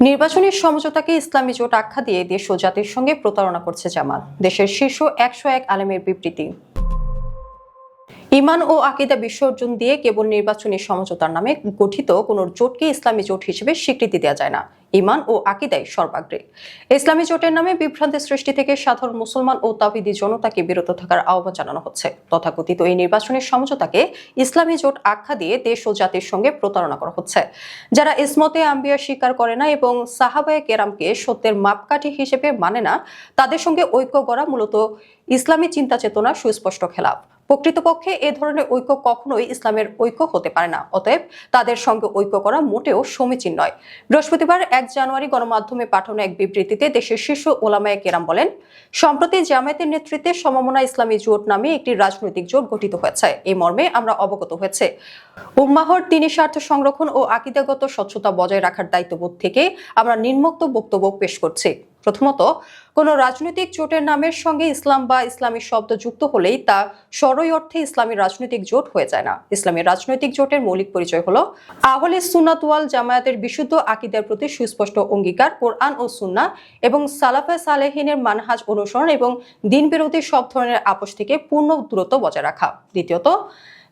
নির্বাচনী সমঝোতাকে ইসলামী জোট আখ্যা দিয়ে দেশ ও জাতির সঙ্গে প্রতারণা করছে জামাত। দেশের শীর্ষ 101 আলেমের বিবৃতি। ঈমান ও আকীদা বিসর্জন দিয়ে কেবল নির্বাচনী সমঝোতার নামে গঠিত কোনো জোটকে ইসলামী জোট হিসেবে স্বীকৃতি দেওয়া যায় না। ঈমান ও আকীদাই সর্বাগ্রে। ইসলামী জোটের নামে বিভ্রান্তি সৃষ্টি থেকে সাধারণ মুসলমান ও তাওহীদি জনতাকে বিরত থাকার আহ্বান জানানো হচ্ছে। তথাকথিত এই নির্বাচনী সমঝোতাকে ইসলামী জোট আখ্যা দিয়ে দেশ ও জাতির সঙ্গে প্রতারণা করা হচ্ছে। যারা ইসমতে আম্বিয়া স্বীকার করে না এবং সাহাবায়ে কেরামকে সত্যের মাপকাঠি হিসেবে মানে না, তাদের সঙ্গে ঐক্য করা মূলত ইসলামী চিন্তা চেতনার সুস্পষ্ট খেলাফ। প্রকৃতপক্ষে এ ধরনের ঐক্য কখনোই ইসলামের ঐক্য হতে পারে না। অতএব তাদের সঙ্গে ঐক্য করা মোটেও সমীচীন নয়। বৃহস্পতিবার 1 জানুয়ারি গণমাধ্যমে পাঠানো এক বিবৃতিতে দেশের শীর্ষ ওলামায়ে কেরাম বলেন, সম্প্রতি জামায়াতের নেতৃত্বে সমমনা ইসলামী জোট নামে একটি রাজনৈতিক জোট গঠিত হয়েছে। এই মর্মে আমরা অবগত হয়েছে। উম্মাহর দ্বীনী স্বার্থ সংরক্ষণ ও আকীদাগত স্বচ্ছতা বজায় রাখার দায়িত্ববোধ থেকে আমরা নিম্নোক্ত বক্তব্য পেশ করছি। প্রথমত, কোন রাজনৈতিক জোটের নামের সঙ্গে ইসলাম বা ইসলামী শব্দ যুক্ত হলেই তা সরই অর্থে ইসলামী রাজনৈতিক জোট হয়ে যায় না। ইসলামী রাজনৈতিক জোটের মৌলিক পরিচয় হলো আহলে সুন্নাত ওয়াল জামায়াতের বিশুদ্ধ আকীদার প্রতি সুস্পষ্ট অঙ্গীকার, কোরআন ও সুন্নাহ এবং সালাফে সালেহিনের মানহাজ অনুসরণ এবং দিন বিরোধী সব ধরনের আপোষ থেকে পূর্ণ দূরত্ব বজায় রাখা। দ্বিতীয়ত,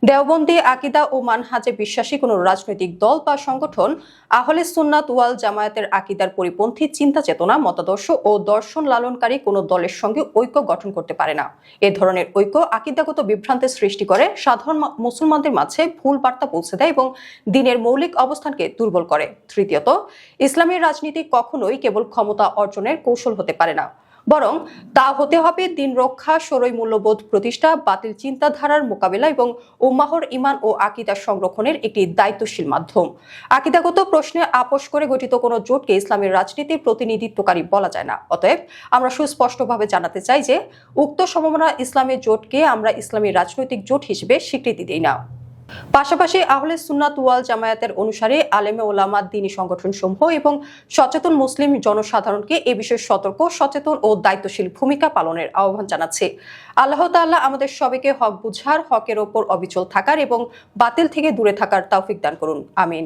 দেওবন্দি আকীদা ও মানহাজে বিশ্বাসী কোনো রাজনৈতিক দল বা সংগঠন আহলে সুন্নাত ওয়াল জামায়াতের আকীদার পরিপন্থী চিন্তা চেতনা, মতাদর্শ ও দর্শন লালনকারী কোনো দলের সঙ্গে ঐক্য গঠন করতে পারে না। এ ধরনের ঐক্য আকীদাগত বিভ্রান্তির সৃষ্টি করে, সাধারণ মুসলমানদের মাঝে ভুল বার্তা পৌঁছে দেয় এবং দ্বীনের মৌলিক অবস্থানকে দুর্বল করে। তৃতীয়ত, ইসলামের রাজনীতি কখনোই কেবল ক্ষমতা অর্জনের কৌশল হতে পারে না, বরং তা হতে হবে দিন রক্ষা, শরঈ মূল্যবোধ প্রতিষ্ঠা, বাতিল চিন্তাধারার মোকাবেলা এবং উম্মাহর ঈমান ও আকীদা সংরক্ষণের একটি দায়িত্বশীল মাধ্যম। আকীদাগত প্রশ্নে আপোষ করে গঠিত কোনো জোটকে ইসলামের রাজনীতির প্রতিনিধিত্বকারী বলা যায় না। অতএব আমরা সুস্পষ্টভাবে জানাতে চাই যে উক্ত সমমনা ইসলামের জোটকে আমরা ইসলামী রাজনৈতিক জোট হিসেবে স্বীকৃতি দিই না। পাশাপাশি আহলে সুন্নাত ওয়াল জামায়াতের অনুসারী আলেমে ওলামা, দ্বীনী সংগঠনসমূহ এবং সচেতন মুসলিম জনসাধারণকে এ বিষয়ে সতর্ক, সচেতন ও দায়িত্বশীল ভূমিকা পালনের আহ্বান জানাচ্ছে। আল্লাহ তাআলা আমাদের সবাইকে হক বুঝার, হকের ওপর অবিচল থাকার এবং বাতিল থেকে দূরে থাকার তৌফিক দান করুন। আমিন।